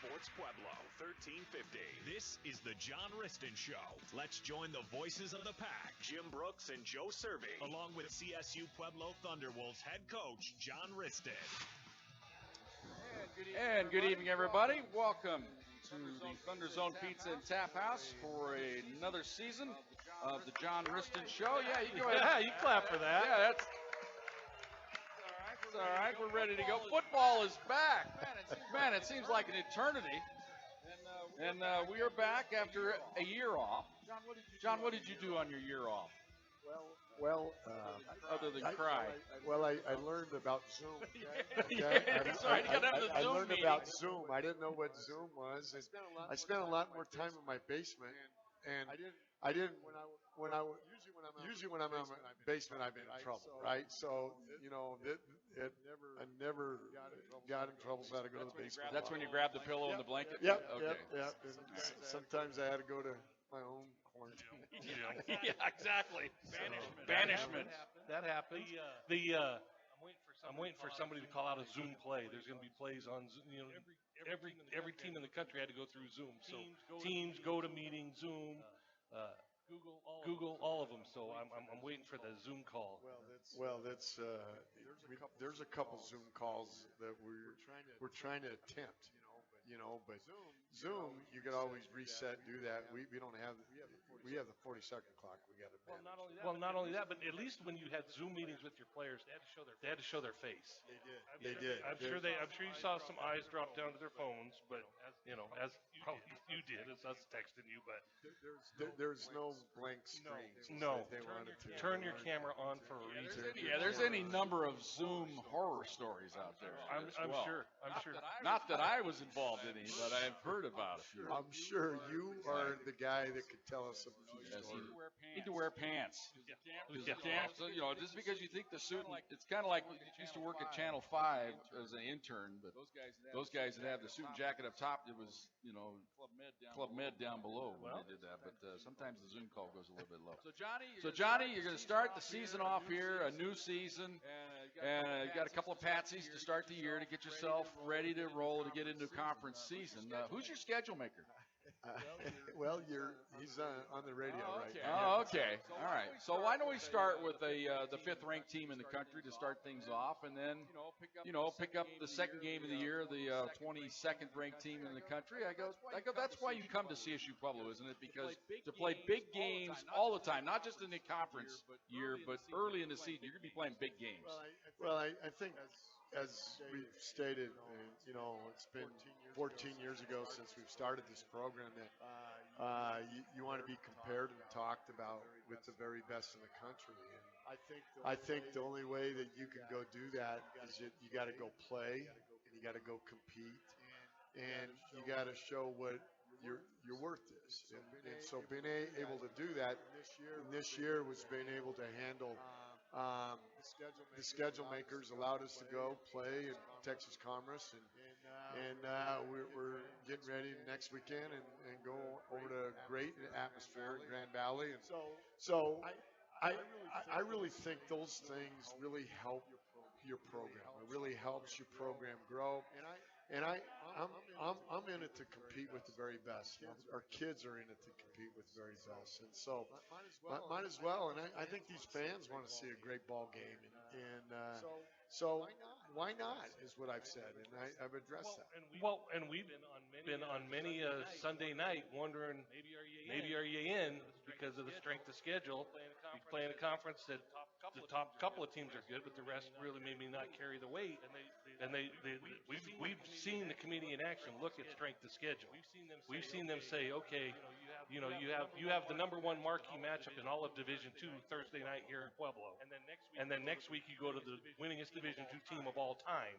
Sports Pueblo, 1350. This is the John Wristen Show. Let's join the voices of the pack, Jim Brooks and Joe Serby, along with CSU Pueblo Thunderwolves head coach, John Wristen. And good evening, everybody. Welcome to the Thunder Zone Pizza and Tap House for another season of the John Wristen Show. Yeah, you go ahead. Yeah, you clap for that. Yeah, that's all right. We're ready to go. Football is back. Man, it seems like an eternity. And we are back after a year off. John, what did you do on your year off? Well, other than cry. I learned about Zoom. Okay? That's right. You gotta have the I Zoom learned meeting. about Zoom. I didn't know what Zoom was. And I spent a lot more time in my basement, and I didn't. Usually when I'm in my basement, I'm in trouble, right? So I never got in trouble, so I had to go to the basement. That's when you grab the pillow and the blanket? Yep. Okay. Yep. And sometimes I had to go to my own quarantine. Yeah, exactly. Banishment. That happens. I'm waiting for somebody to call out a Zoom play. There's going to be plays on Zoom. You know, every team in the country had to go through Zoom. So teams go to meeting Zoom. Google all of them. So I'm waiting for the Zoom call. There's a couple Zoom calls that we're trying to attempt. But Zoom, you can always reset, do that. We don't have, we have the 40-second clock. We got to manage. Well, not only that, but at least when you had Zoom meetings with your players, they had to show their face. They did. I'm sure you saw some eyes drop down to their phones, but as probably you did, as us texting you, but there's no blank screens. No, they wanted to turn your camera on for a reason. Yeah, there's any number of Zoom horror stories out there. I'm sure. Not that I was involved in any, but I've heard about a few. I'm sure you are the guy that could tell us a few stories. You need to wear pants. Yeah. So, just because you think the suit, it's kind of like you used to work at Channel 5 as an intern, but those guys that have the suit and jacket up top, it was, Club Med down below when they did that. But sometimes the Zoom call goes a little bit low. So, Johnny, you're going to start the season off here, a new season, and you got a couple of patsies to start the year to get yourself ready to roll to get into conference season. Who's your schedule maker? He's on the radio right Oh, now. okay. All right. So why don't we start with the fifth-ranked team in the country to start things off, and then, pick up the second game of the year, the 22nd-ranked team in the country. I go. That's why you come to CSU Pueblo, isn't it? Because to play big games all the time, not just in the conference year, but early in the season, you're going to be playing big games. Well, I think, as we've stated, it's been 14 years ago since we've started this program that you want to be compared and talked about with the very best in the country. And I think the only way that you can go do that is you got to go play, and you got to go compete, and you got to show what your worth is. And so being able to do that this year was being able to handle the schedule makers allowed us to go play in Texas Commerce, and we're getting ready next weekend and go over to a great atmosphere in Grand Valley. And so I really think those things really help your program. It really helps your program grow. And I'm in it to compete with the very best. Our kids are in it to compete with the very best, and so might as well. And I think these fans want to see a great ball game, and so why not is what I've said, and I've addressed that. And we've been on many Sunday night wondering, maybe are you in because of the strength of schedule? You play in a conference that the top couple of teams are good, but the rest really maybe not carry the weight. And we've seen the committee in action look at strength of schedule. We've seen them say, okay, you have the number one marquee matchup in all of Division II Thursday night here in Pueblo, and then next week you go to the winningest Division II team of all time,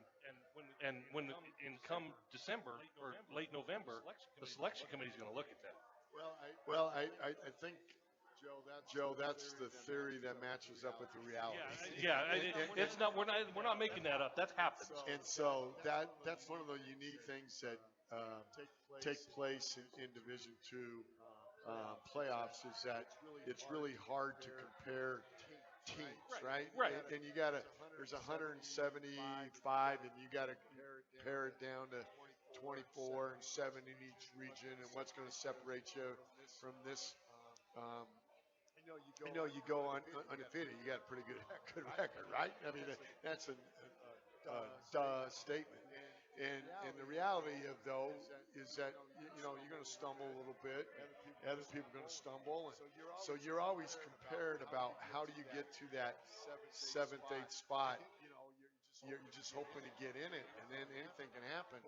and when come December or late November, the selection committee is going to look at that. Well, I think, Joe, that's the theory that matches up with the reality. Yeah, it's not. We're not making that up. That happens. And so that's one of the unique things that take place in Division II playoffs is that it's really hard to compare teams, right? And you got to, there's 175, and you got to pare it down to 24 and 7 in each region, and what's going to separate you from this. You go undefeated. You got a pretty good record, right? I mean, that's a statement. And the reality of though is that you're going to stumble a little bit. Other people are going to stumble, and so you're always compared about how do you get to that 7th, 8th spot. You're just hoping to get in it, and then anything can happen.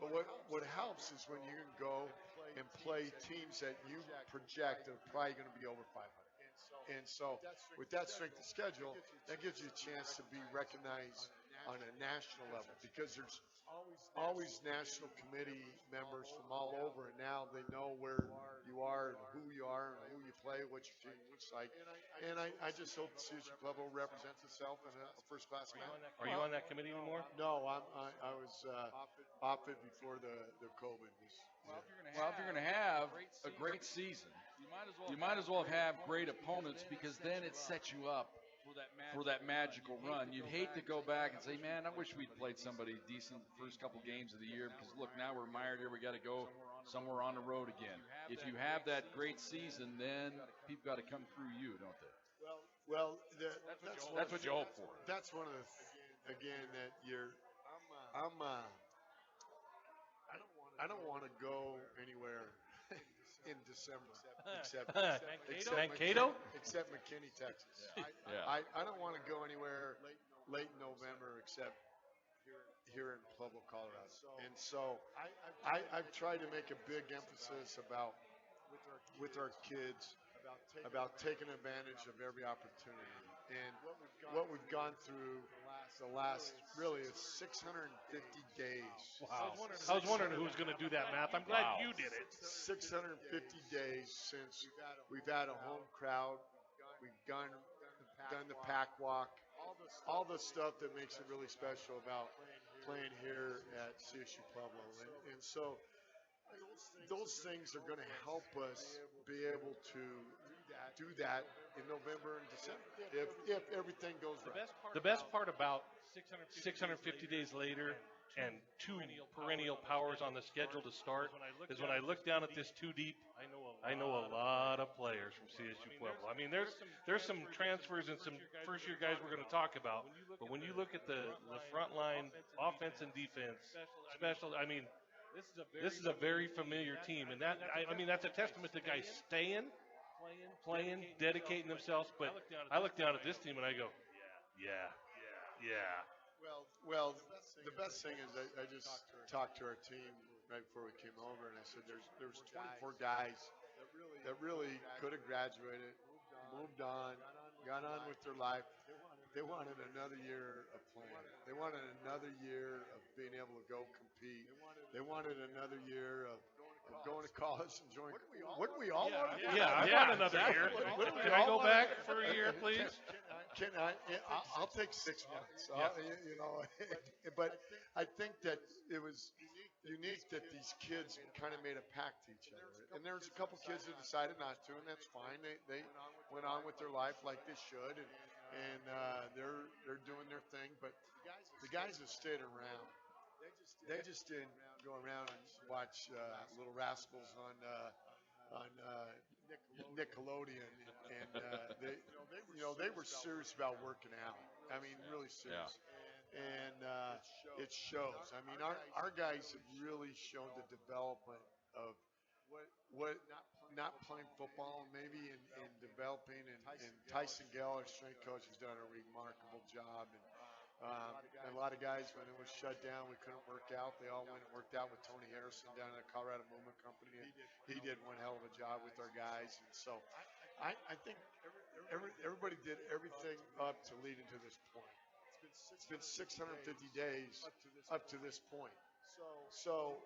But what helps is when you can go and play teams that you project are probably going to be over 500. And so with that strength of schedule, that gives you a chance to be recognized on a national level, because there's always national committee members from all over, and now they know where you are and who you are and who you play, what your team looks like. And I just hope the CSU Pueblo represents itself in a first-class manner. Are you on that committee anymore? No, I was off it before the COVID. Well, if you're going to have a great season, you might as well have great opponents, because then it sets you up for that magical run. You'd hate to go back and say, man, I wish we'd played somebody decent the first couple games of the year, because look, now we're mired here. We got to go somewhere on the road again. If you have that great season, then people got to come through you, don't they? Well, that's what you hope for. That's one of the again that I don't want to go anywhere in December except McKinney, Texas. Yeah. I don't want to go anywhere late November except here in Pueblo, Colorado. And so I've tried to make a big emphasis about with our kids about taking advantage of every opportunity. And what we've gone through the last really is 650 days. Wow. I was wondering who was going to do that math. I'm glad you did it. 650 days since we've had a home crowd. We've done the pack walk, all the stuff that makes it really special about playing here at CSU Pueblo. And so those things are going to help us be able to do that in November and December if everything goes right. The best part about 650 days later and 2 perennial powers on the schedule to start is when I look down at this 2 deep, I know a lot of players from CSU Pueblo. I mean, there's some transfers and some first-year guys we're going to talk about, but when you look at the front line, offense and defense, special, I mean, this is a very familiar team, and that I mean that's a testament to guys staying, playing, dedicating themselves. But I look down at this team and I go, yeah. Well, the best thing is I just talked to our team right before we came over, and I said there was 24 guys that really could have graduated, moved on, got on with their life. They wanted another year of playing. They wanted another year of being able to go compete. They wanted another year of going to college and joining. Wouldn't we all want to? Yeah, I want another year. Can I go back for a year, please? Can I? I'll take 6 months. But I think that it was unique that these kids kind of made a pact to each other. And there's a couple kids that decided not to, and that's fine. They went on with their life like they should, and they're doing their thing. But the guys that stayed around, they just didn't go around and watch Little Rascals on Nickelodeon, and they were serious about working out. I mean, really serious. Yeah. And it shows. I mean, our guys have really shown the development of what not playing football, maybe in developing. And Tyson Gell, our strength coach, has done a remarkable job. And a lot of guys, when it was shut down, we couldn't work out. They all went and worked out with Tony Harrison down at the Colorado Movement Company. And he did one hell of a job with our guys. And so I think everybody did everything up to lead into this point. It's been 650 days up to this point. So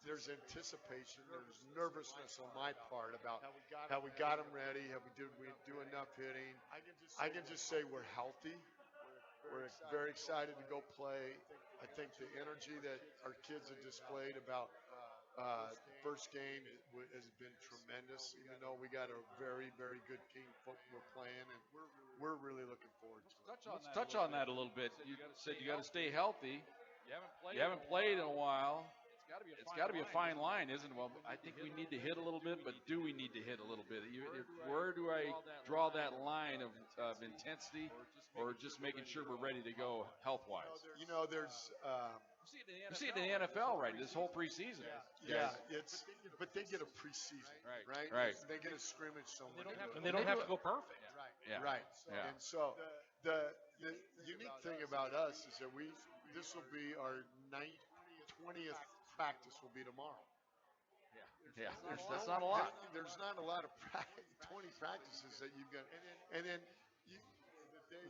there's anticipation, there's nervousness on my part about how we got them ready, did we do enough hitting. I can just say we're healthy. We're very excited to go play. I think the energy that our kids have displayed about first game has been tremendous, even though we got a very, very good team we're playing, and we're really looking forward to it. Let's touch on that a little bit. You said you got to stay healthy. You haven't played in a while. It's got to be a fine line, isn't it? Well, I think we need to hit a little bit, but do we need to hit a little bit? Where do I draw that line of intensity, or just making sure we're ready to go health-wise? You know, there's you see it in the NFL, right? This whole preseason. Yeah, but they get a preseason, right? Right. They get a scrimmage somewhere. And they don't have to go perfect. Yeah. Right. Yeah. And so the unique thing about us is that this will be our 20th practice will be tomorrow. Yeah. That's not a lot. There's not a lot of 20 practices that you've got. And then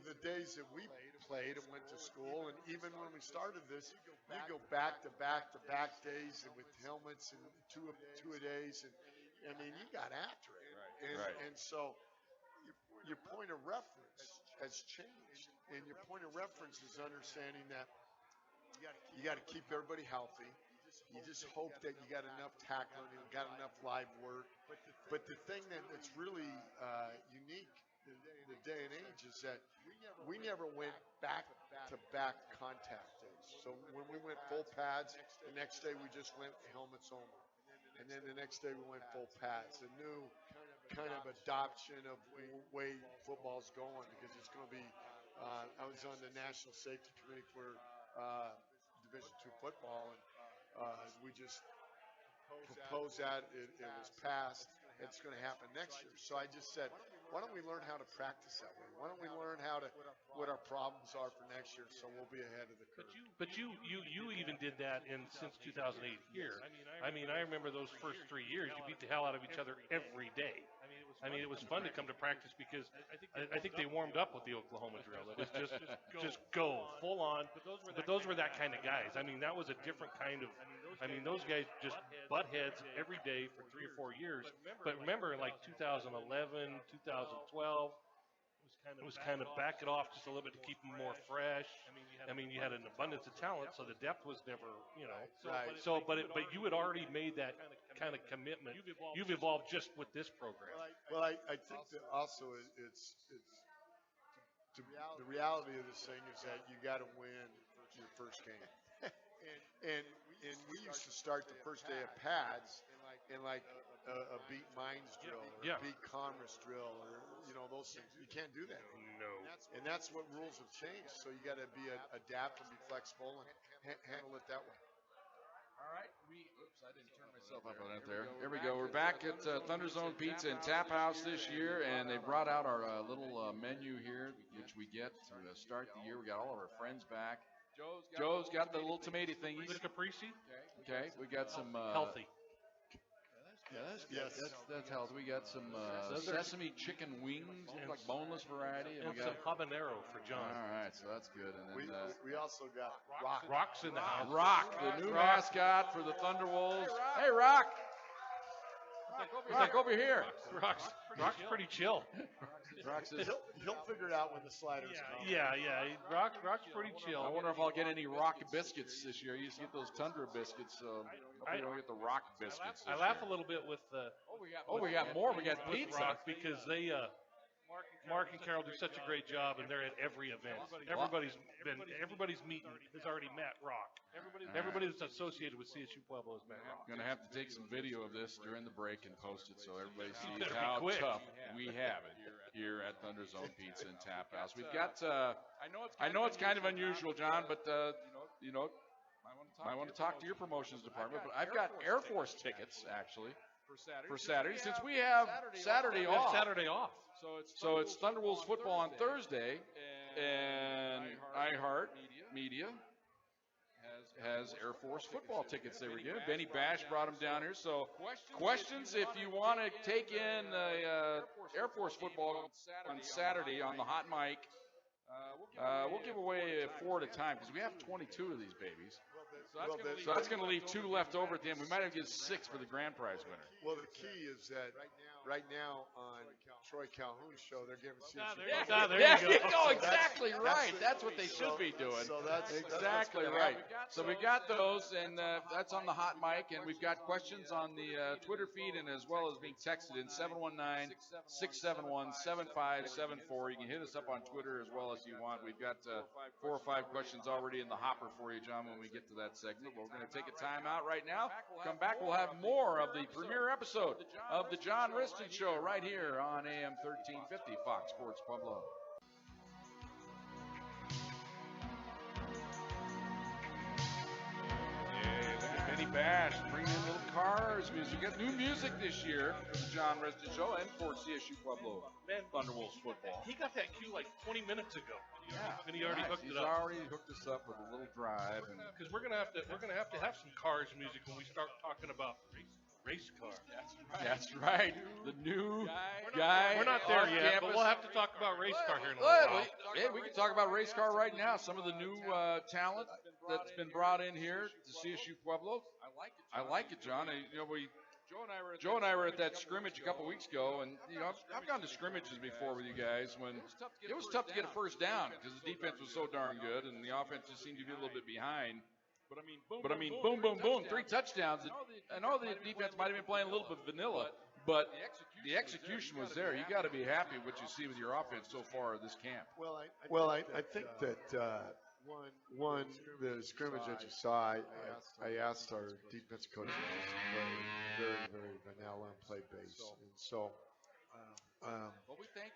the days that we played and went to school, and even when we started this, you go back to back days and with helmets and two-a-days, and I mean you got after it. And so your point of reference has changed, and your point of reference is understanding that you got to keep everybody healthy. You just hope that you got enough tackling and got enough live work. But the thing that's really unique in the day and age is that we never went back-to-back contact days. So when we went full pads, the next day we just went helmets only. And then the next day we went full pads. A new kind of adoption of way football's going, because it's going to be I was on the National Safety Committee for Division II football, and we just proposed that. It was passed. It's going to happen next year. So I just said, why don't we learn how to practice that way? Why don't we learn what our problems are for next year, so we'll be ahead of the curve. But you even did that since 2008 here. I mean, I remember those first 3 years, you beat the hell out of each other every day. I mean, it was fun to come to practice because I think they warmed up with the Oklahoma drill. It was just go full on. But those were that kind of guys. I mean, that was a different kind of. I mean, those guys just butt heads every day for 3 or 4 years. But remember, in like 2011, 2012, it was kind of back it off just a little bit to keep them more fresh. I mean, you had an abundance of talent, so the depth was never, Right. So, but you had already made that kind of commitment. You've evolved just with this program. Well, I think that also it's the reality of this thing is that you got to win your first game. and we used to start the first day of pads in like a beat minds drill or a beat commerce drill, or those things. You can't do that anymore. No. And that's what rules have changed. So you got to be adapt and be flexible and handle it that way. All right. Oops, I didn't turn myself up on that there. There we go. We're back at Thunder Zone Pizza and Tap House this year, and they brought out our little menu here, which we get to start the year. We got all of our friends back. Joe's got the little tomato thingies. The caprese? Okay, we got some Healthy. Yeah, that's good. That's healthy. We got some sesame chicken wings, like boneless variety, And we got some habanero for John. All right, so that's good. And then We also got Rock. Rock's in the house. Rock, the new mascot for the Thunderwolves. Hey, Rock. Rock, over here. Rock's pretty chill. Rock says, He'll figure it out when the sliders come. Yeah. Rock's pretty chill. I wonder if I'll get any Rock biscuits this year. You used to get those Tundra biscuits. I don't get the Rock biscuits. I laugh a little bit with we got more. We got with pizza. Rock because they Mark and Carol do such a great job, and they're at every event. Everybody's meeting has already met Rock. Everybody that's associated with CSU Pueblo has met Rock. Going to have to take some video of this during the break and post it so everybody sees how tough we have it here at Thunder Zone Pizza and Tap House. We've got. I know it's kind of unusual, John, but I want to talk to your promotions department. But I've got Air Force tickets actually for Saturday, since we have Saturday off. So it's Thunderwolves football on Thursday, and iHeart Media has Air Force football tickets they were given. Benny Bash brought them down here. So questions, if you want to take in Air Force football on Saturday on the hot mic, we'll give away 4 at a time because we have 22 of these babies. So that's going to leave 2 left over at the end. We might have given 6 for the grand prize winner. Well, the key is that right now on Troy Calhoun's show, they're giving CSU. There you go. Exactly right. That's what they should be doing. So that's exactly right. So we got those, and that's on the hot mic, and we've got questions on the Twitter feed, and as well as being texted in 719-671-7574. You can hit us up on Twitter as well as you want. We've got 4 or 5 questions already in the hopper for you, John, when we get to that segment. But we're going to take a time out right now. Come back, we'll have more of the premiere episode of the John Wristen Show right here on AM 1350 Fox Sports Pueblo. Benny Bash bringing in little Cars music. We got new music this year for the John Wristen Show and for CSU Pueblo Thunderwolves football. He got that cue like 20 minutes ago. And he already hooked it up. He's already hooked us up with a little drive. Because we're gonna have to have some Cars music when we start talking about race car. That's right. The new guy. We're not there yet, but we'll have to talk about race car here in a little while. Yeah, we can talk about race car right now. Some of the new talent that's been brought in here to CSU Pueblo. I like it, John. Joe and I were at that scrimmage a couple weeks ago, and I've gone to scrimmages before with you guys when it was tough to get a first down because the defense was so darn good, and the offense just seemed to be a little bit behind. But I mean, boom, boom, boom, 3 touchdowns. I know the defense might have been playing a little bit vanilla, but the execution was there. You got to be happy with what you see with your offense so far this camp. Well, I think that the scrimmage that you saw, I asked our defense coach to play very, very vanilla and play base, and so.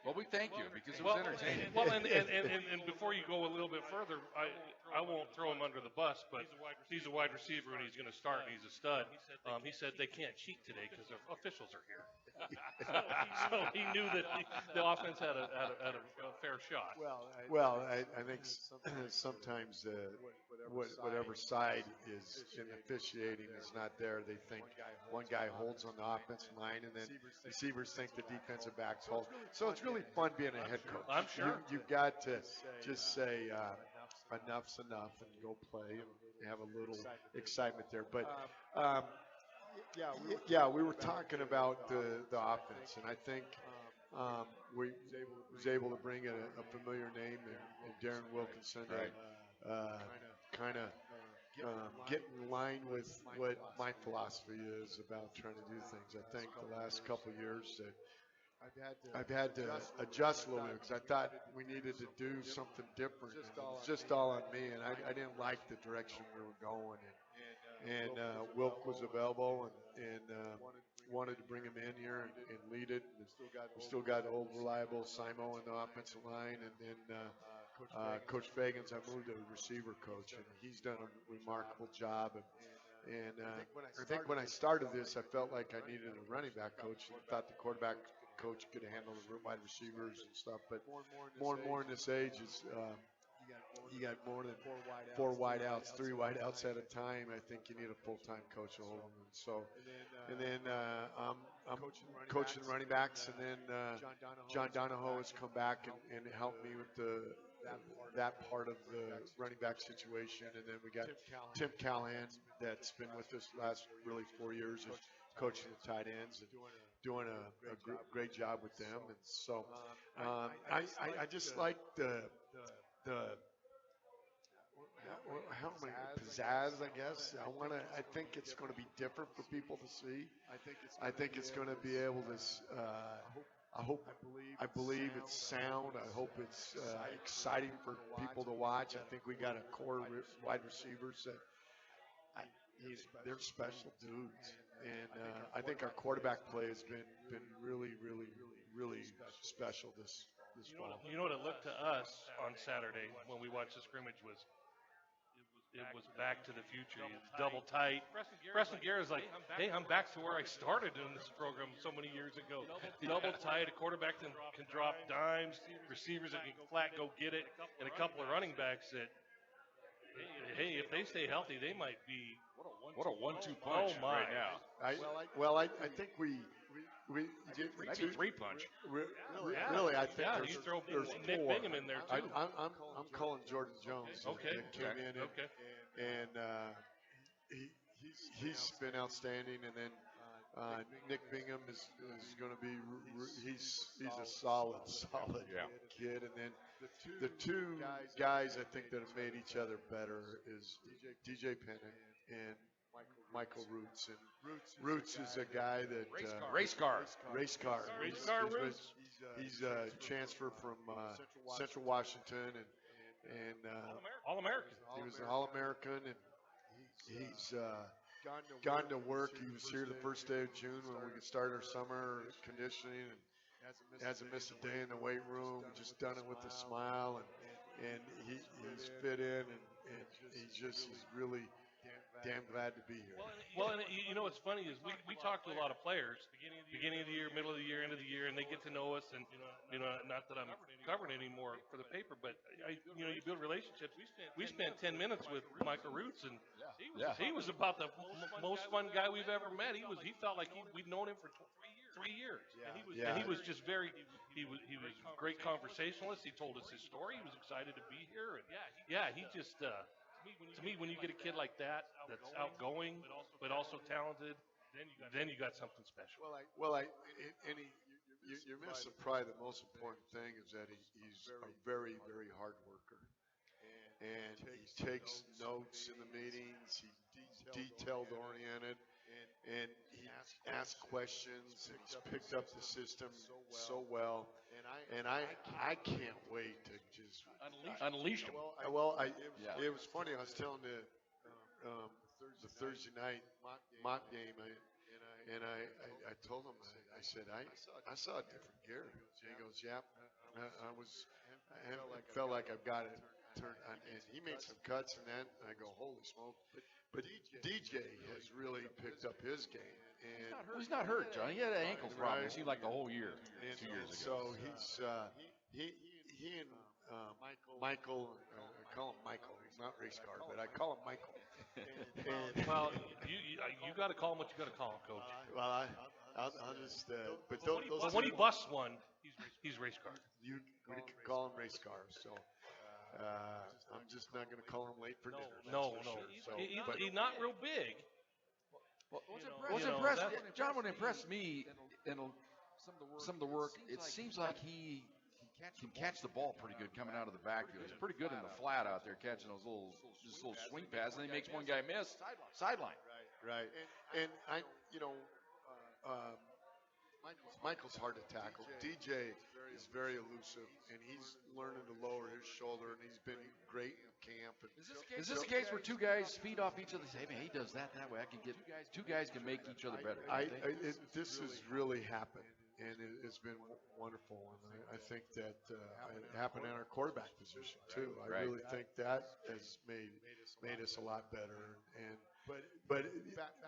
Well, we thank you because it was entertaining. Well, and before you go a little bit further, I won't throw him under the bus, but he's a wide receiver and he's going to start and he's a stud. He said they can't cheat today because their officials are here. So he knew that the offense had a fair shot. Well, I think sometimes whatever side is in officiating is not there. They think one guy holds on the offensive line, and then receivers think the defensive backs hold. So it's really fun being a head coach. I'm sure. You've got to just say enough's enough and go play and have a little excitement there. But we were talking about the offense, and I think we was able to bring in a familiar name in Darren Wilkinson, kind of get in line with what my philosophy is about trying to do things. I think the last couple of years that I've had to adjust a little bit because I thought we needed to do something different. And it was just all on me, and I didn't like the direction we were going. And Wilk was available and wanted to bring him in here and lead it. And we still got old reliable Simo in the offensive line, and then Coach Fagans, I moved to a receiver coach, and he's done a remarkable job. And I think when I started this, I felt like I needed a running back coach. I thought the quarterback coach could handle the wide receivers and stuff. But more and more in this age, is you got more than 4 wideouts, 3 wideouts at a time. I think you need a full-time coach to hold them. And so, I'm coaching running backs, and then John Donahoe has come back and helped me with that part of the running back situation. And then we got Tim Callahan that's been with us the last really 4 years of coaching the tight ends and doing a great job with them. And so I just like the how many pizzazz, I guess. I think it's going to be different for people to see. I think it's going to be able to. I believe it's sound. I hope it's exciting for people to watch. I think we got a core wide receivers that they're special dudes, and I think our quarterback play has been really, really, really special this fall. You know what it looked to us on Saturday when we watched the scrimmage was. It was back to the future. It's double tight. Preston Garrett's like, hey, I'm back to where I started in this program so many years ago. Double tight, a quarterback that can drop dimes, receivers that can flat go get it, and a couple of running backs that, hey, if they stay healthy, they might be. What a 1-2 punch right now. I think we did maybe 3 punch. Really, I think you throw there's Nick 4. Bingham in there too. I'm calling Jordan Jones. Okay. That came in and he's been outstanding. And then Nick Bingham is going to be he's a solid kid, and then the two guys I think that have made each other better is DJ Pennick and Michael Roots. And Roots is a guy that Race car. He's a transfer from Central Washington and All-American. he was an All-American, and he's gone to work. He was here the first day of June when we could start our summer conditioning, and hasn't missed a day in the weight room. Just done it with a smile, and he's fit in, and he's really damn glad to be here. Well, and you know what's funny is we talk to a lot of players beginning of the year, middle of the year, end of the year, and they get to know us. And not that I'm covering anymore for the paper, but you build relationships. We spent 10 minutes with Michael Roots, and he was about the most fun guy we've ever met. He felt like we'd known him for 3 years, and he was just he was a great conversationalist. He told us his story. He was excited to be here, and he just. To me, when you get a kid like that's outgoing but also talented, then you got something special. You're missing probably the most important thing is that he's a very, very hard worker, and he takes notes in the meetings. He's detailed oriented, and he asks questions, and he's picked up the system so well. And I can't wait to just unleash him. It was funny. I was telling the Thursday night mock game, and I told him, I said, I saw a different gear. And he goes, yeah, I felt like I've got it turned on. And he made some cuts in that. And I go, holy smoke. But DJ has really picked up his game. And he's not hurt, John. He had an ankle problem. It seemed like the whole year, 2 years ago. So he and Michael, I call him Michael. He's not race car, but I call him Michael. Well, you got to call him what you got to call him, Coach. Well, I'll just. But when he busts one, he's race car. We can call him race car. So. I'm just not going to call him late for dinner. No. Sure. He's not real big. What's impressed, John, what impressed me in some of the work, it seems like he can catch the ball pretty good coming out of the backfield. He's pretty good in the flat out there, catching those little swing passes, and he makes one guy miss sideline. Right. And Michael's hard to tackle. DJ is very elusive, and he's learning to lower his shoulder, and he's been great in camp. Is this a case where two guys feed off each other? Say, hey, man, he does that way. I can get two guys can make each other better. This has really happened, and it's been wonderful. And I think that it happened in our quarterback position too. I really think that has made us a lot better. But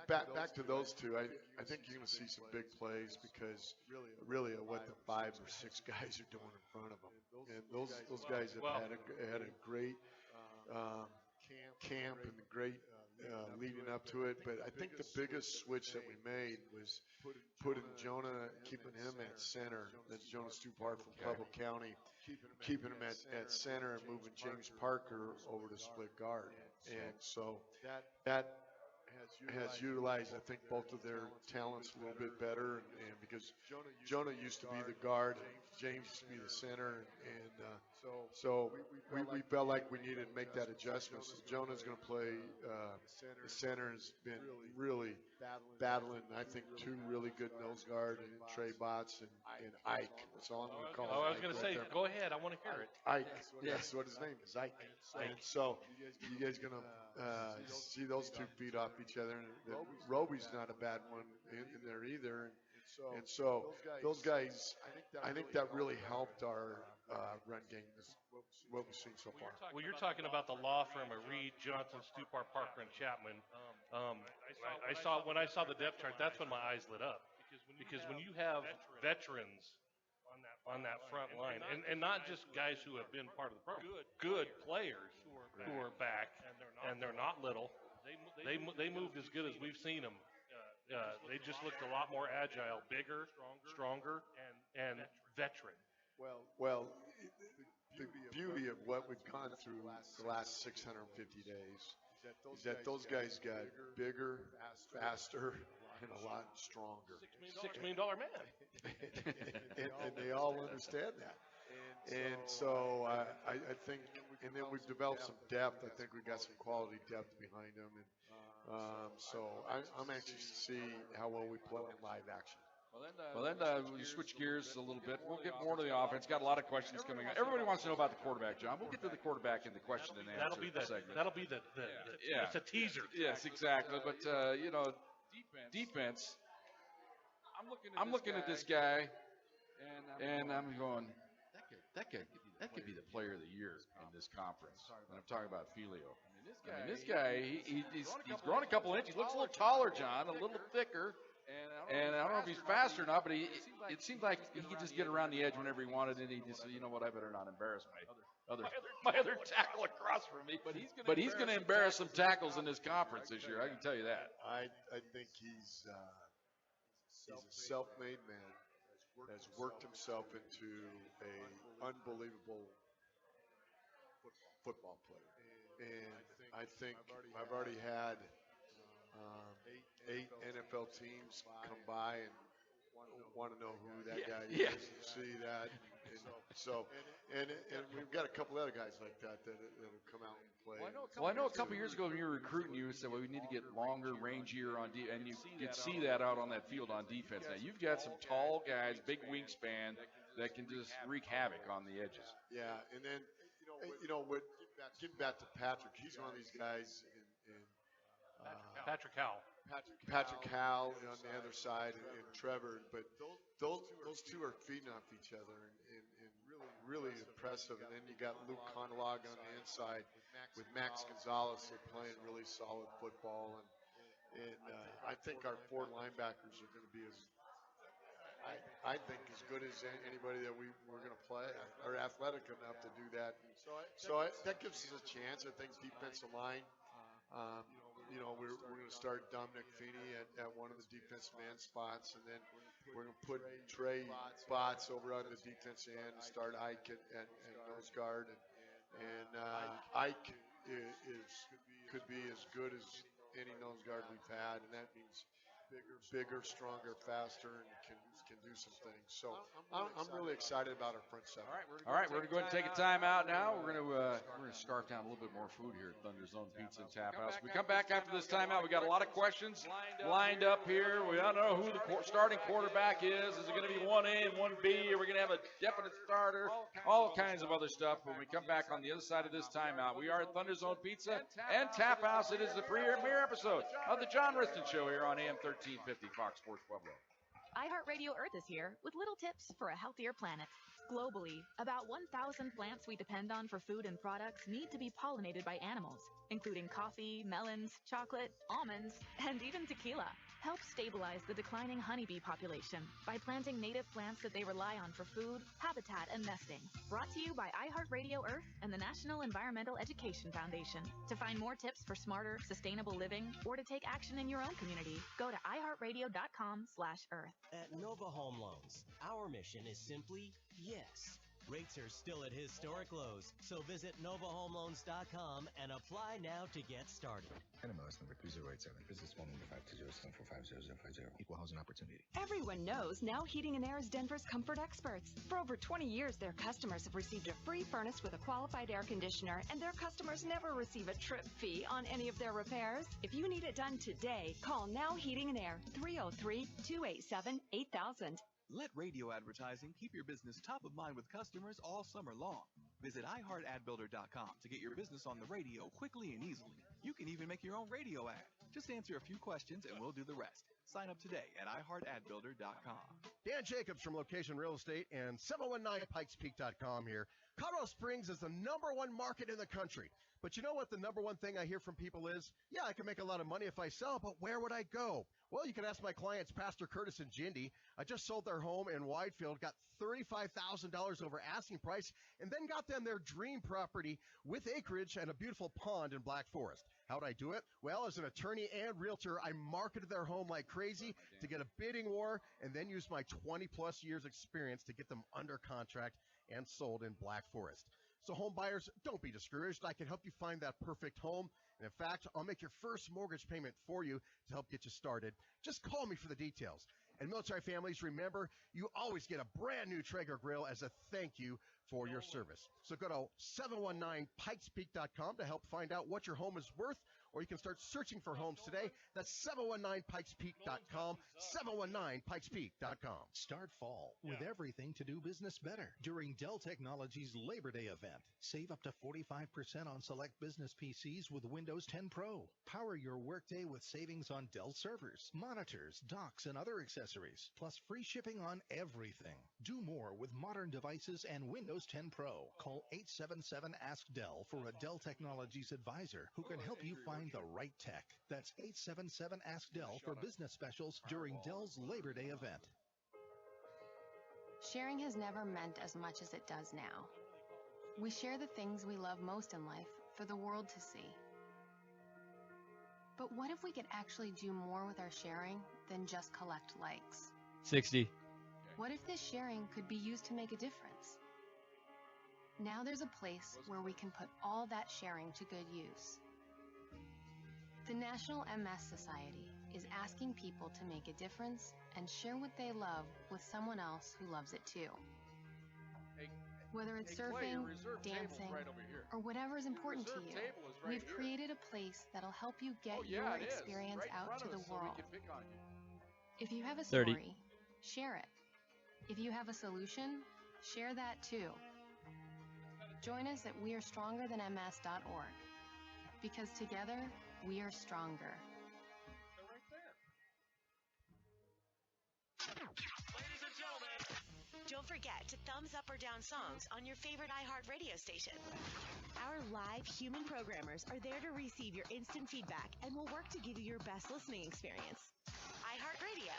back to those two, I think you're going to see some big plays because really what the 5 or 6 guys are doing in front of them, and those guys have had a great camp and a great leading up to it. But I think the biggest switch that we made was putting Jonah, keeping him at center. That's Jonah Stupart from Pueblo County, keeping him at center and moving James Parker over to split guard. And so that has utilized, I think, both of their talents a little bit better, and because Jonah used to be the guard, and James used to be the center, and so we felt like we needed to make that adjustment. So Jonah's going to play the center. Has been really battling, I think, 2 really good nose guard, and Trey Botts and Ike. That's all I'm going to call him. I was going to say, go ahead. I want to hear it. Ike. That's what his name is, Ike. And so you guys going to see those 2 feed off each other. And Roby's not a bad one in there either. And so those guys, I think that really helped our run game, what we've seen so far. Well, you're talking about the law firm of Reed, Johnson, Stupar, Parker, and Chapman. When I saw the depth chart, that's when my eyes lit up. Because when you have veterans on that front line, and not just guys who have been part of the program, good players who are back, and they're not little. They moved as good as we've seen them. They just looked a lot more agile, bigger, stronger, and veteran. Well, the beauty of what we've gone through the last 650 days is that those guys got bigger, faster, and a lot stronger. $6 million man. and they all understand that. And so I think, and then we've developed some depth. I think we've got some quality depth behind them. And so I'm anxious to see how well we play in live action. Well, then we switch gears a little bit. We'll get more to the offense. Got a lot of questions coming up. Everybody wants to know about the quarterback, John. We'll get to the quarterback in the question and answer segment. That'll be the it's a teaser. Yes, exactly. But defense. I'm looking at this guy, and I'm going, that could be the player of the year in this conference. And I'm talking about Filio. I mean, this guy, he's grown a couple inches. He looks a little taller, John, a little thicker. And I don't know if he's fast or not, but it seemed like he could just get around the edge whenever he wanted, and he just said, you know what, I better not embarrass my other tackle across from me. But he's going to embarrass some tackles in this conference this year, I can tell you that. I think he's a self-made man, has worked himself into a unbelievable football player. And I think I've already had 8 NFL teams come by and want to know who that guy is and see that. And we've got a couple other guys like that have come out and played. Well, I know a couple years ago when you were recruiting, you said, well, we need to get longer, rangier on defense, and you could see that out on that field on defense. Now, you've got some tall guys, big wingspan, that can just wreak havoc on the edges. Yeah, and then, getting back to Patrick, he's one of these guys Patrick Howell. Patrick Howell on the other side, and Trevor, but those two are feeding off each other and really impressive. And then you got Luke Conalog on the inside with Max Gonzalez. They're playing really solid football, and I think our 4 linebackers are going to be I think as good as anybody that we're going to play. Are athletic enough to do that. So that gives us a chance. I think defensive line. We're going to start Dominic Feeney at one of the defensive end spots, and then we're going to put Trey Botts over on the defensive end and start Ike at nose guard. And Ike could be as good as any nose guard we've had, and that means bigger, stronger, faster, and can do some things. So I'm really excited about our front seven. All right, we're going to go ahead and take a timeout now. We're going to scarf down a little bit more food here at Thunder Zone Pizza and Tap House. We come back after this timeout. We got a lot of questions lined up here. We don't know who the starting quarterback is. Is it going to be 1A and 1B? Are we going to have a definite starter? All kinds of other stuff. When we come back on the other side of this timeout, we are at Thunder Zone Pizza and Tap House. It is the premiere episode of the John Wristen Show here on AM 1350 Fox Sports Pueblo. iHeartRadio Earth is here with little tips for a healthier planet. Globally, about 1,000 plants we depend on for food and products need to be pollinated by animals, including coffee, melons, chocolate, almonds, and even tequila. Help stabilize the declining honeybee population by planting native plants that they rely on for food, habitat, and nesting. Brought to you by iHeartRadio Earth and the National Environmental Education Foundation. To find more tips for smarter, sustainable living, or to take action in your own community, go to iHeartRadio.com/Earth. At Nova Home Loans, our mission is simply yes. Rates are still at historic lows, so visit NovaHomeLoans.com and apply now to get started. NMLS number 3087. Business phone number 520-745-0050. Equal housing opportunity. Everyone knows Now Heating and Air is Denver's comfort experts. For over 20 years, their customers have received a free furnace with a qualified air conditioner, and their customers never receive a trip fee on any of their repairs. If you need it done today, call Now Heating and Air, 303-287-8000. Let radio advertising keep your business top of mind with customers all summer long. Visit iHeartAdBuilder.com to get your business on the radio quickly and easily. You can even make your own radio ad. Just answer a few questions and we'll do the rest. Sign up today at iHeartAdBuilder.com. Dan Jacobs from Location Real Estate and 719pikespeak.com here. Colorado Springs is the #1 market in the country. But you know what the #1 thing I hear from people is? Yeah, I can make a lot of money if I sell, but where would I go? Well, you can ask my clients, Pastor Curtis and Jindy. I just sold their home in Widefield, got $35,000 over asking price, and then got them their dream property with acreage and a beautiful pond in Black Forest. How'd I do it? Well, as an attorney and realtor, I marketed their home like crazy to get a bidding war and then used my 20-plus years experience to get them under contract and sold in Black Forest. So home buyers, don't be discouraged. I can help you find that perfect home. And in fact, I'll make your first mortgage payment for you to help get you started. Just call me for the details. And military families, remember, you always get a brand new Traeger grill as a thank you for your service. So go to 719pikespeak.com to help find out what your home is worth, or you can start searching for homes today. That's 719pikespeak.com, 719pikespeak.com. Start fall with everything to do business better during Dell Technologies Labor Day event. Save up to 45% on select business PCs with Windows 10 Pro. Power your workday with savings on Dell servers, monitors, docks, and other accessories, plus free shipping on everything. Do more with modern devices and Windows 10 Pro. Call 877-ASK-DELL for a Dell Technologies advisor who can help you find the right tech. That's 877-ASK-DELL for business specials during Dell's Labor Day event. Sharing has never meant as much as it does now. We share the things we love most in life for the world to see. But what if we could actually do more with our sharing than just collect likes? 60. What if this sharing could be used to make a difference? Now there's a place where we can put all that sharing to good use. The National MS Society is asking people to make a difference and share what they love with someone else who loves it too. Whether it's surfing, dancing, or whatever is important to you, we've created a place that'll help you get your experience out to the world. If you have a story, share it. If you have a solution, share that too. Join us at wearestronger.ms.org, because together we are stronger. Ladies and gentlemen, don't forget to thumbs up or down songs on your favorite iHeart radio station. Our live human programmers are there to receive your instant feedback and will work to give you your best listening experience. iHeart Radio.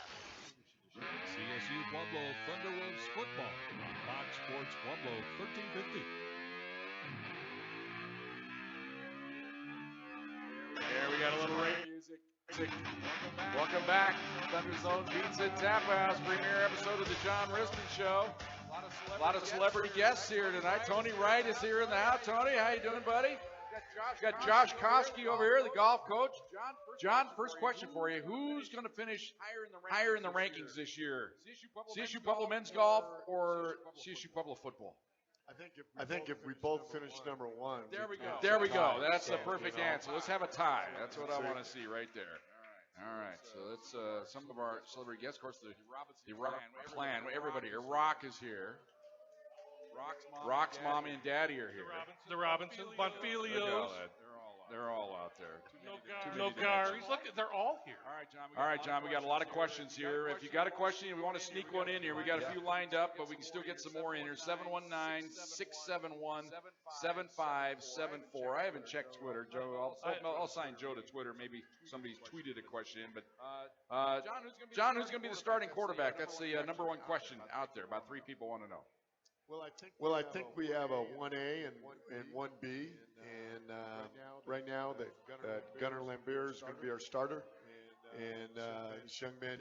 CSU Pueblo Thunderwolves football on Fox Sports Pueblo 1350. There we got a little rain music. Welcome back. Thunder Zone Pizza and Tap House, premiere episode of the John Wristen Show. A lot of celebrity guests here tonight. Tony Wright is here in the house. Tony, how you doing, buddy? Got Josh Koski over here, the golf coach. John, first question for you. Who's going to finish higher in the rankings this year? CSU Pueblo men's golf or CSU Pueblo football? I think if we both finish number one. There we go. That's the perfect answer. Let's have a tie. That's what I want to see right there. All right. So that's some of our celebrity guests. Of course, the clan. Everybody here. Rock is here. Rock's mommy and daddy are here. The Robinson, Bonfilios. They're all out there. No Garies. Look, they're all here. All right, John. We got a lot of questions here. If you got a question and we want to sneak one in here, we got a few lined up, but we can still get some more in here. 719-671-7574. I haven't checked Twitter, Joe. I'll sign Joe to Twitter. Maybe somebody's tweeted a question in. But John, who's going to be the starting quarterback? That's the number one question out there. About 3 people want to know. Well, I think we have a 1A and 1B, and right now that Gunnar Lambier is going to be our starter, and this young man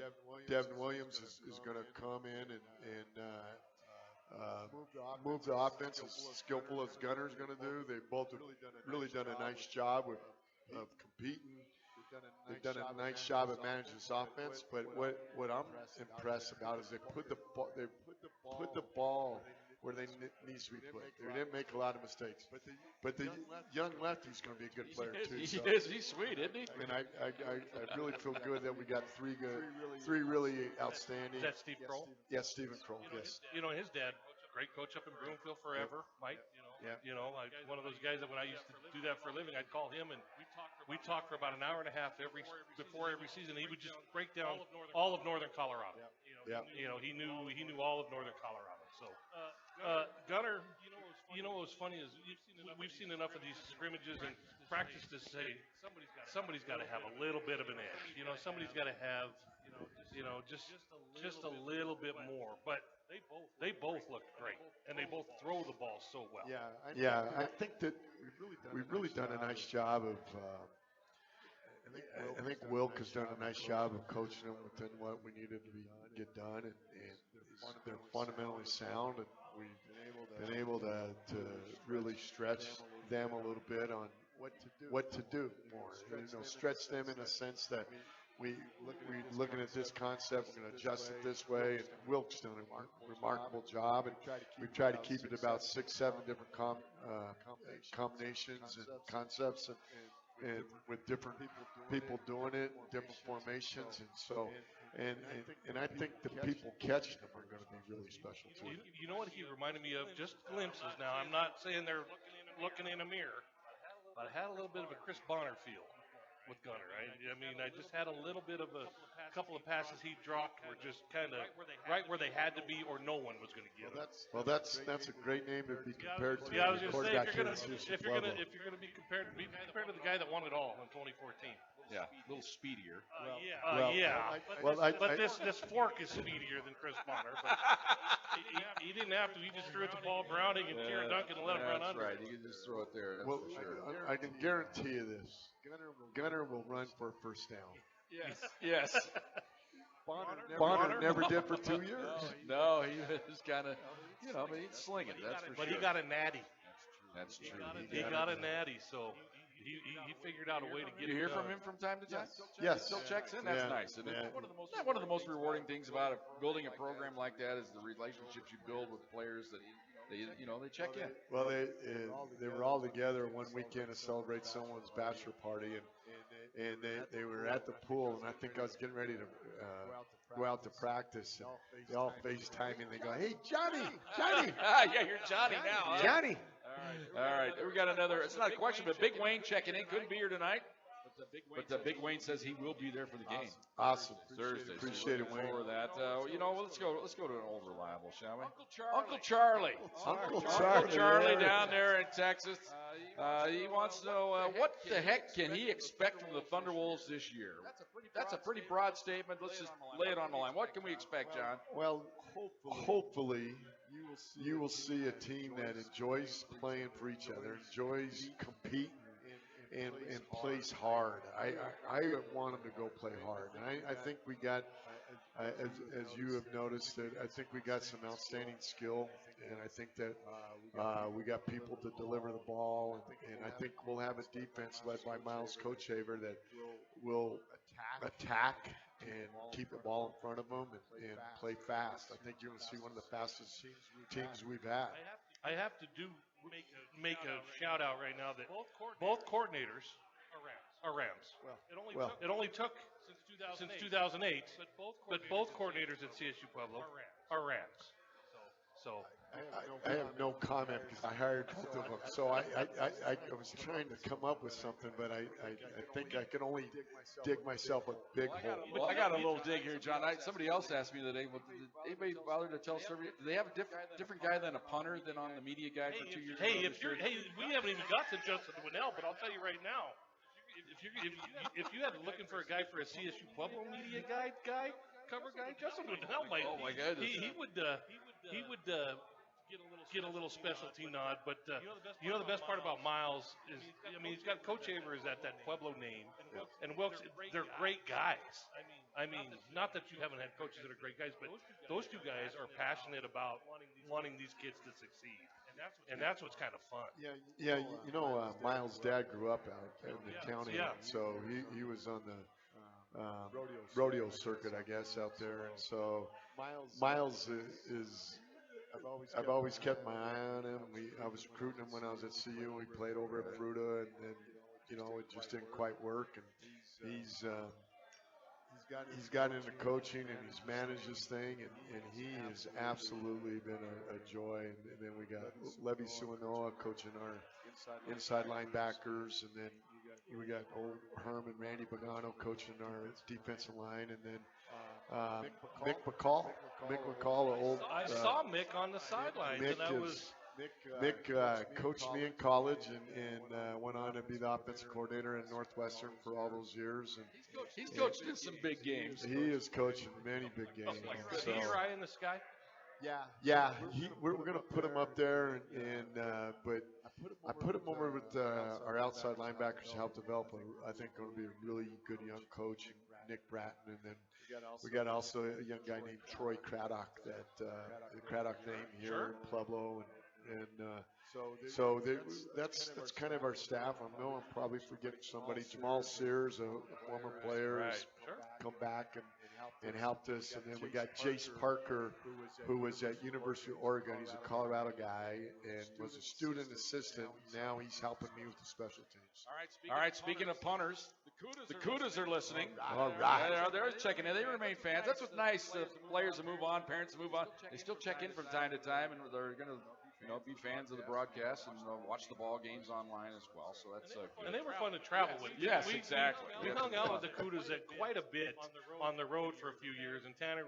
Devin Williams is going to come in and move the offense as skillful as Gunnar is going to do. They both have really done a nice job of competing. They've done a nice job at managing this offense, but what I'm impressed about is they put the ball where they needs to be put. They didn't make a lot of mistakes. But the young lefty's going to be a good player too. He is. He's sweet, isn't he? And I really feel good that we got three really outstanding. Is that Steve Kroll? Yes, Stephen Kroll. Yes. You know, his dad, great coach up in Broomfield forever, Mike. You know, one of those guys that when I used to do that for a living, I'd call him and we talked for about an hour and a half before every season. He would just break down all of northern Colorado. Yeah. You know, he knew all of northern Colorado. So, Gunnar, you know what's funny is we've seen enough of these scrimmages and practice to say somebody's got to have a little bit of an edge. You know, somebody's got to have just a little bit more. But they both look great, and they both throw the ball so well. Yeah. I think that we've really done a nice job of. I think Wilk has done a nice job of coaching them within what we needed to get done, and they're fundamentally sound, and we've been able to really stretch them a little bit on what to do more. Stretch them in a sense that we're looking at this concept, we're going to adjust it this way. And Wilk's done a remarkable job, and we try to keep it about 6-7 different combinations and concepts, and with different people doing it, different formations, and so. And I think the people catching them are going to be really special too. You know what he reminded me of? Just glimpses. Now, I'm not saying they're looking in a mirror, but I had a little bit of a Chris Bonner feel with Gunner. I mean, I just had a little bit of a couple of passes he dropped were just kind of right where they had to be, or no one was going to get them. Well, that's a great name to be compared to. Yeah, I was going to say, if you're going to be compared to the guy that won it all in 2014. Yeah, a little speedier. But this fork is speedier than Chris Bonner. But he didn't have to. He just threw it to Paul Browning and Kieran Duncan and let him run under. That's right. He can just throw it there. That's for sure. I can guarantee you this. Gunner will run for a first down. Yes. Bonner never did for 2 years. No, he was kind of, but he'd sling it. That's for sure. But he got a natty. That's true. He got a natty, so. He figured out a way to get. You hear from him from time to time? Yes. Still checks in. That's nice. And one of the most rewarding things about building a program like that is the relationships you build with players that they check in. Well, they were all together one weekend to celebrate someone's bachelor party, and they were at the pool, and I think I was getting ready to go out to practice, and they all FaceTime me, and they go, "Hey, Johnny!" Yeah, you're Johnny now. Huh? Johnny. All right, we got another. It's not a question, but Big Wayne checking in. Couldn't be here tonight, but Big Wayne says he will be there for the game. Awesome. Thursday. Appreciate it, Wayne. For that, let's go to an old reliable, shall we? Uncle Charlie. Uncle Charlie down there in Texas. He wants to know what the heck can he expect from the Thunderwolves this year? That's a pretty broad statement. Let's just lay it on the line. What can we expect, John? Well, hopefully. You will see a team that enjoys playing for each other, enjoys competing, and plays hard. I want them to go play hard. And I think we got, as you have noticed, that I think we got some outstanding skill, and I think that we got people to deliver the ball, and I think we'll have a defense led by Miles Kochaver that will attack and keep the ball in front of them and play fast. I think you're going to see one of the fastest teams we've had. I have to make a shout out right now that both coordinators are Rams. It only took since 2008, but both coordinators at CSU Pueblo are Rams. So I have no comment because I hired both of them. So I was trying to come up with something, but I think I can only dig myself a big hole. Well, I got a little dig here, John. Somebody else asked me today, did anybody bother to tell somebody, do they have a different guy than a punter than on the media guide for 2 years? We haven't even got to Justin Winnell, but I'll tell you right now, if you had looking for a guy for a CSU Pueblo media cover guy, Justin Winnell might. Oh my goodness. He would get a little specialty nod, but the best part about Miles is, he's got Kochaver is that Pueblo name, and Wilkes, they're great guys. I mean, not that you haven't had coaches that are great guys, but those two guys are passionate about wanting these kids to succeed, and that's what's kind of fun. Yeah. Miles' dad grew up out in the county, so he was on the rodeo circuit, I guess, out there, and so Miles is. I've always kept my eye on him. I was recruiting him when I was at CU. We played over at Fruta, and it just didn't quite work. And he's got into coaching, and he's managed this thing, and he has absolutely been a joy. And then we got Levy Suanoa coaching our inside linebackers, and then we got old Herm and Randy Bogano coaching our defensive line, and then Mick McCall, I saw Mick on the sidelines. Mick coached me in college and went on to be the offensive coordinator in Northwestern for all those years. And he's coached in some big games. He is coaching many big games. Is he your eye in the sky? Yeah. We're going to put him up there, but I put him over with our outside linebackers to help develop I think going to be a really good young coach, Nick Bratton, and then we got also a young guy named Troy Craddock, the Craddock name here in Pueblo, that's kind of our staff. I know I'm probably forgetting somebody. Jamal Sears, a former player, has come back and helped us. And then we got Jace Parker, who was at University of Oregon. He's a Colorado guy and was a student assistant. Now he's helping me with the special teams. All right, speaking of punters, the Cudas are listening. All right. They're checking in. They remain fans. That's what's nice. Players that move on, parents that move on, they still check in from time to time, and they're going to be fans of the broadcast and watch the ball games online as well. So that's and they were fun to travel with. Yes, exactly. We hung out with the Cudas at quite a bit on the road for a few years, and Tanner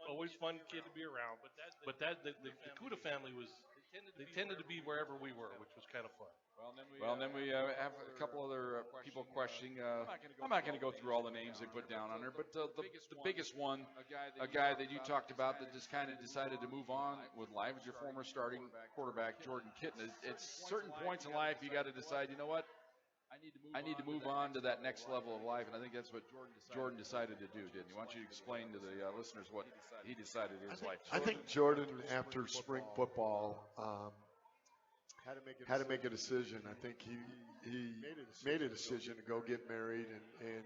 always fun kid to be around. But the Cuda family they tended to be wherever we were, which was kind of fun. Well, and then we have a couple other people questioning. I'm not going to go through all the names they put down on there, but the biggest one, a guy that you talked about that just kind of decided to move on with life, is your former starting quarterback, Jordan Kitten. At certain points in life, you got to decide, you know what? I need to move on to that next level of life, and I think that's what Jordan decided to do, didn't he? Why don't you explain to the listeners what he decided in his life? I think Jordan, after spring football, had to make a decision. I think he made a decision to go get married, and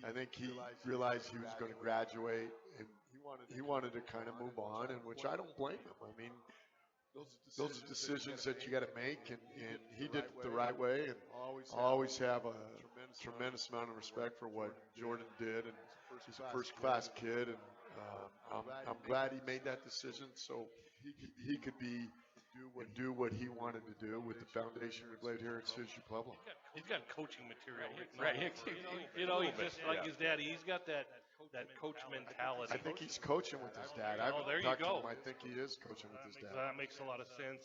I think he realized he was going to graduate, and he wanted to kind of move on, and which I don't blame him. I mean, those are decisions that you got to make, and he did it the right way, and I always have a tremendous amount of respect for what Jordan did, and he's a first-class kid, and I'm glad he made that decision so he could do what he wanted to do with the foundation we've laid here at CSU Pueblo. He's got coaching material. Right. He's just like his daddy. He's got that coach mentality. I think he's coaching with his dad. There you go. I think he is coaching with his dad. That makes a lot of sense.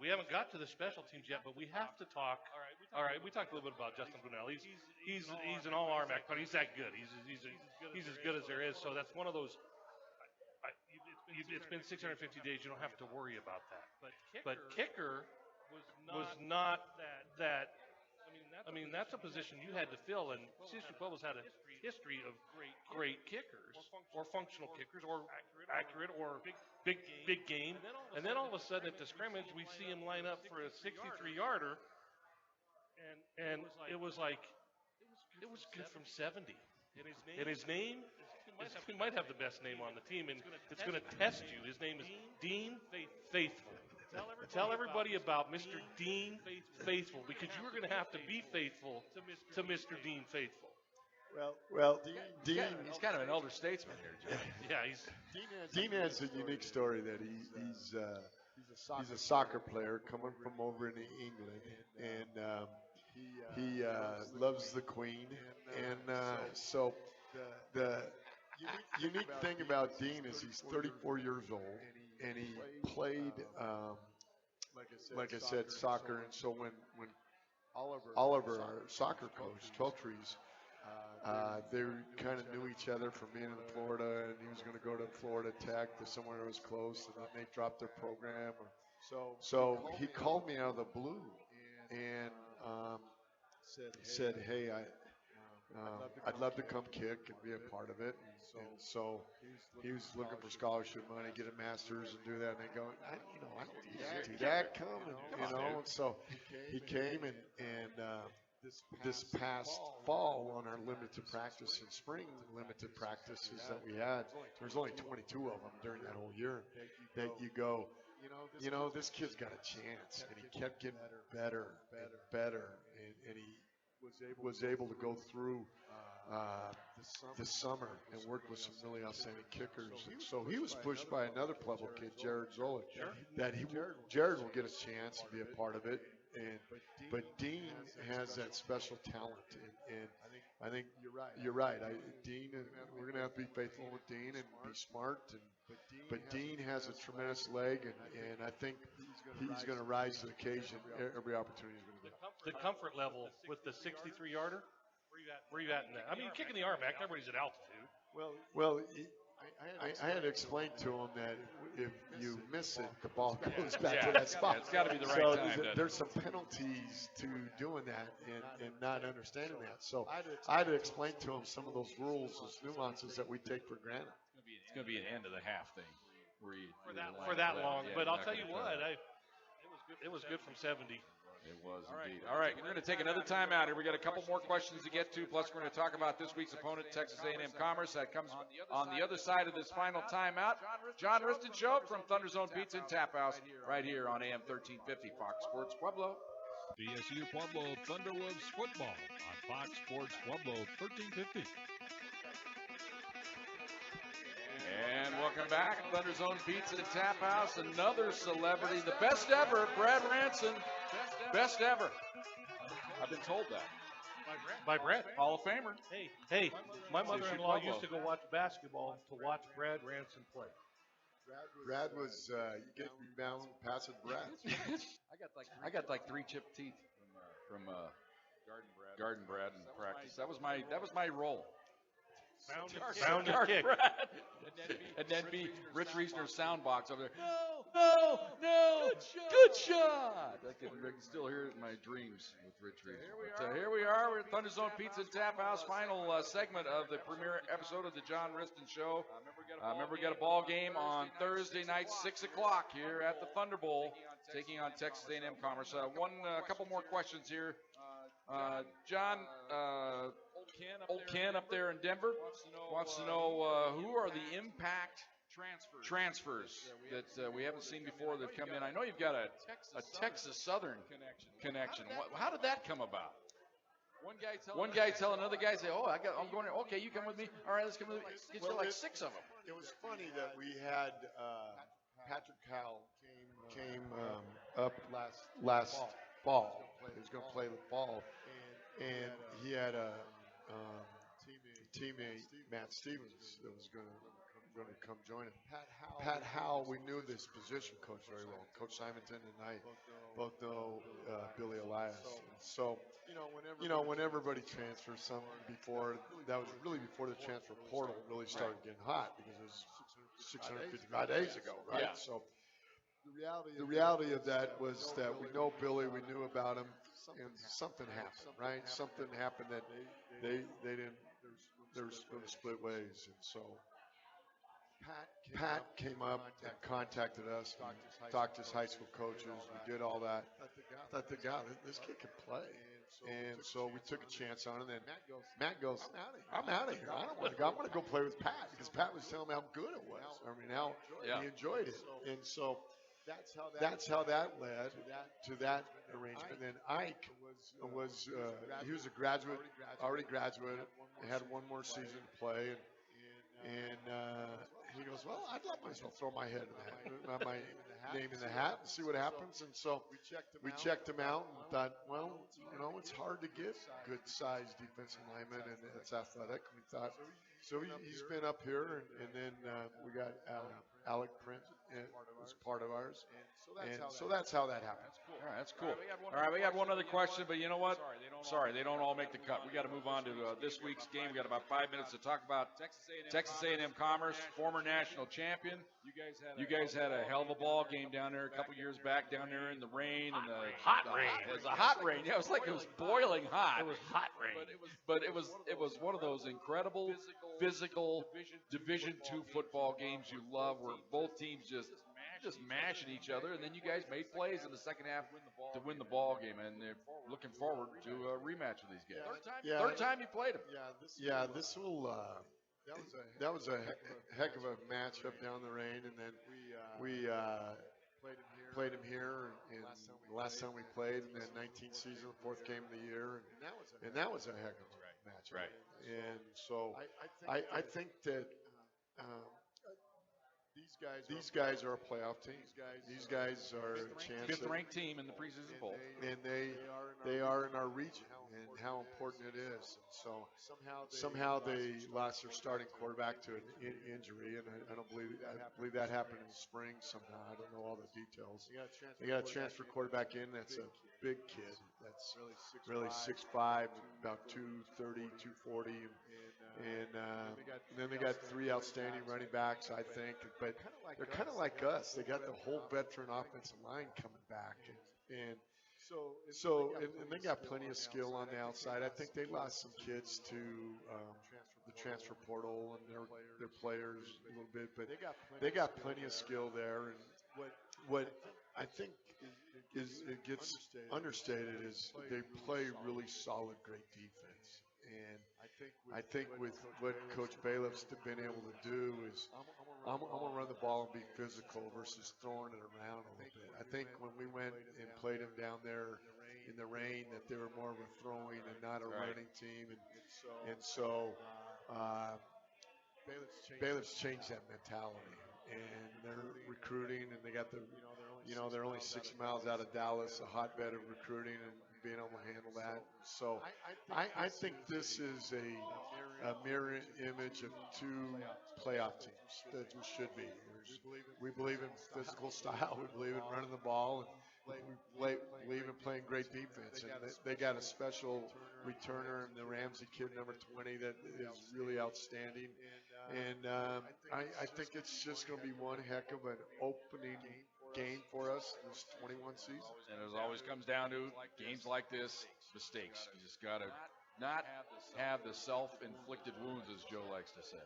We haven't got to the special teams yet, but we have to talk. All right, we talked a little bit about Justin Bunnell. He's an all-RMAC, but he's that good. He's as good as there is. So that's one of those. It's been 650 days. You don't have to worry about that. But kicker was not that. I mean, that's a position you had to fill, and CSU Pueblo's had a history of great kickers, or functional kickers, or accurate, or big game. And then all of a sudden at the scrimmage, we see him line up for a 63-yarder, and it was like it was good from 70. And his name. He might have the best name on the team, and it's going to test you. His name is Dean Faithful. Tell everybody about Mr. Dean Faithful, because you are going to have to be faithful to Mr. Dean Faithful. Well, Dean, he's kind of an elder statesman here, Jim. Yeah, Dean has a unique story that he's a soccer player coming from over in England, and he loves the Queen, and so the unique thing about Dean is he's 34 years old, and he played, like I said, soccer. And so when Oliver, our soccer coach, Keltries, they kind of knew each other from being in Florida, and he was going to go to Florida Tech, to somewhere that was close, and then they dropped their program. So he called me out of the blue and said, "Hey, I'd love to come kick and be a part of it." And so he was looking for scholarship money, get a master's, and do that. And they go, I don't think you can do that. Come, And so he came, and this past fall on our limited practice and spring limited practices that we had, there's only 22 of them during that whole year. That you go, this kid's got a chance, and he kept getting better and better, and he was able to go through this summer and work with some really outstanding kickers. And so he was pushed by another Pueblo kid, Jared Zolich, that Jared will get a chance to be a part of it. But Dean has that special talent, and I think you're right. Dean, we're going to have to be faithful with Dean and be smart. But Dean has a tremendous leg, and I think he's going to rise to the occasion every opportunity he's going to get. The comfort level with the 63-yarder, where are you at in that? I mean, you're kicking the RMAC, everybody's at altitude. Well, I had to explain to him that if you miss it, the ball goes back to that spot. It's got to be the right time. There's some penalties to doing that and not understanding that. So I had to explain to him some of those rules, those nuances that we take for granted. It's going to be an end of the half thing. For that long. But I'll tell you what, It was good from 70. It was indeed. All right, we're going to take another timeout here. We got a couple more questions to get to. Plus, we're going to talk about this week's opponent, Texas A&M Commerce. That comes on the other side of this final timeout. John Wristen Show from Thunder Zone Pizza and Tap House, right here on AM 1350 Fox Sports Pueblo. BSU Pueblo Thunderwolves football on Fox Sports Pueblo 1350. And welcome back, Thunder Zone Pizza and Tap House. Another celebrity, the best ever, Brad Ranson. Best ever. I've been told that. By Brad. Hall of Famer. Hey, my mother-in-law used to go watch basketball to watch Brad Ranson play. Brad was you get rebound, pass it, Brad. I got like 3 chipped teeth from Garden Brad in practice. That was my role. Bound and kick. And then be Rich Reisner's sound box over there. No, good shot. I can still hear it in my dreams with Rich Reisner. But here we are. We're at Thunder Zone Pizza and Tap House, final segment of the premiere episode of the John Wristen Show. Remember, we got a ball game on Thursday night, 6 o'clock here at the Thunder Bowl, taking on Texas A&M Commerce. A couple more questions here. John, old Ken up there in Denver wants to know who are the impact transfers that we haven't seen before that come in. I know you've got a Texas Southern connection. How did that come about? One guy tell another guy, say, I'm going there. Okay, you come with me. All right, let's come with me. Get you like 6 of them. It was funny that we had Patrick Howell came up last fall. He was going to play the fall. And he had a teammate, Matt Stevens, that was going to come join him. Pat Howell, we knew this position coach very well. Coach Simonton and I both know Billy Elias. And so, when everybody transfers something before, that was really before the transfer portal really started getting hot, because it was 655 days ago, right? Yeah. So the reality of that was that we know Billy, we knew about him, and something happened, right? Something happened that they didn't. There was going to split ways, and so Pat came up and contacted us, and talked to his high school coaches. We did all that. I thought, this kid can play, and so we took a chance on it. And Matt goes, I'm out of here. I don't want to go. I'm going to go play with Pat, because Pat was telling me how good it was. I mean, how he enjoyed it, and so. That's how that led to that arrangement. And then Ike was he was a graduate, already graduated, had one more season to play, and he goes, well, I'd let myself throw my head in the hat, my name in the hat, and see what happens. And so we checked him out and thought, well, it's hard to get good-sized defensive linemen, and it's athletic. We thought, so he's been up here, and then we got Alec Prince was part of ours, and so that's how that happened. All right, that's cool. All right, we got one other question, but you know what? Sorry, they don't all make the cut. We got to move on to this week's game. We got about 5 minutes to talk about Texas A&M Commerce, former national champion. You guys had a hell of a ball game down there a couple years back, down there in the rain and the hot rain. It was a hot rain. Yeah, it was like it was boiling hot. It was hot rain. But it was one of those incredible physical Division II football games you love, where both teams just mashing each other, and then you guys made plays in the second half to win the ball game, and they're looking forward to a rematch with these guys. Third time you played them. This will. That was a heck of a matchup down the rain, and then we played him here, and the last time we played in the 19th season, the 4th game of the year, and that was a heck of a matchup. Right. And so I think that. These guys are a playoff team. These guys are a chance. 5th ranked team in the preseason bowl, and they are in our region, and how important it is. And so somehow they lost their starting quarterback to an injury, and I believe that happened in the spring somehow. I don't know all the details. They got a transfer quarterback in. That's a big kid. That's really 6'5", about 230, 240. And then they got 3 outstanding running backs, I think. But they're kind of like us. They got the whole veteran offensive line coming back. And they got plenty of skill on the outside. I think they lost some kids to the transfer portal and their players a little bit. But they got plenty of skill there. And I think it gets understated is they play really solid, great defense. And I think with what Coach Bailiff's been able to do is I'm going to run the ball and be physical versus throwing it around a little bit. I think when we went and played them down there in the rain, that they were more of a throwing and not a running team. And so Bailiff's changed that mentality. And they're recruiting, and they got they're only 6 miles out of Dallas, a hotbed of recruiting and being able to handle that. So I think this is a mirror image of two playoff teams that we should be. We believe in physical style. We believe in running the ball, and we believe in playing great defense. And they got a special returner in the Ramsey kid, number 20, that is really outstanding. And I think it's just going to be one heck of an opening game for us this 21 season. And it always comes down to games like this, mistakes. You just got to not have the self-inflicted wounds, as Joe likes to say.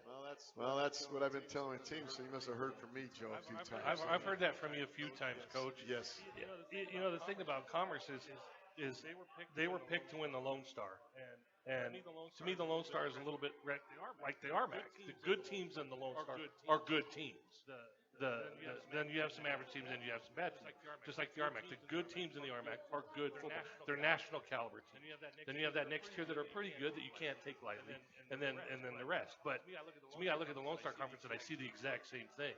Well, that's what I've been telling the team, so you must have heard from me, Joe, a few times. I've heard that from you a few times, Coach. Yes. You know, the thing about Commerce is they were picked to win the Lone Star. And to me, the Lone Star is a little bit like the RMAC. The good teams in the Lone Star are good teams. Then you have some average teams, and you have some bad teams, just like the RMAC. The good teams in the RMAC are good football. They're national caliber teams. Then you have that next tier that are pretty good that you can't take lightly, and then the rest. But to me, I look at the Lone Star Conference and I see the exact same thing.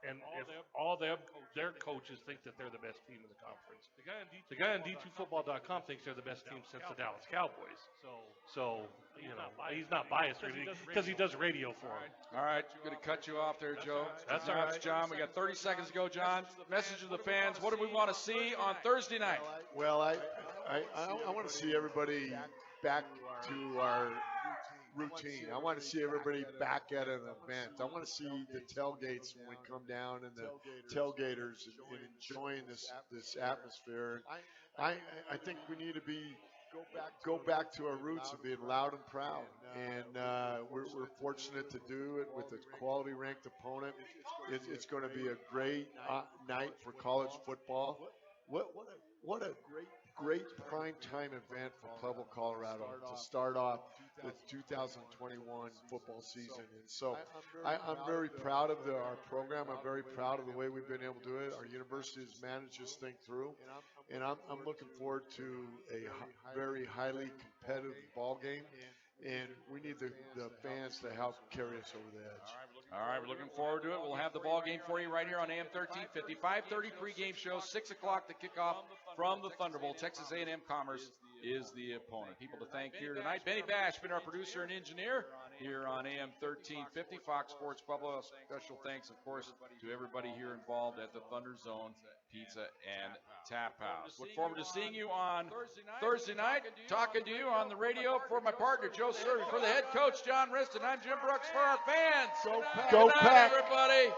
And if all their coaches think that they're the best team in the conference, the guy on D2Football.com thinks they're the best team since the Dallas Cowboys. So you know, he's not biased or anything because he does radio for them. All right, going to cut you off there, Joe. That's all right, John. We got 30 seconds to go, John. Message to the fans. What do we want to see on Thursday night? Well, I want to see everybody back to our routine. I want to see everybody back at an event. I want to see the tailgates when we come down and the tailgaters and enjoying this atmosphere. I think we need to go back to our roots of being loud and proud, and we're fortunate to do it with a quality ranked opponent. It's going to be a great night for college football. What a great prime time event for Pueblo, Colorado to start off the 2021 football season. And so I'm very proud of our program. I'm very proud of the way we've been able to do it. Our university has managed this thing through, and I'm looking forward to a very highly competitive ball game. And we need the fans to help carry us over the edge. All right, we're looking forward to it. We'll have the ball game for you right here on AM 1350. 5:30 pregame show, 6 o'clock to kick off from the Thunderbolt. Texas A&M Commerce is the opponent. People to thank here tonight. Benny Bash, been our producer and engineer here on AM 1350. Fox Sports Pueblo. Special thanks, of course, to everybody here involved at the Thunder Zone Pizza and Tap House. Look forward to seeing you on Thursday night. Talking to you on the radio for my partner, Joe Serby. For the head coach, John Wristen, I'm Jim Brooks. For our fans, go Pack, everybody.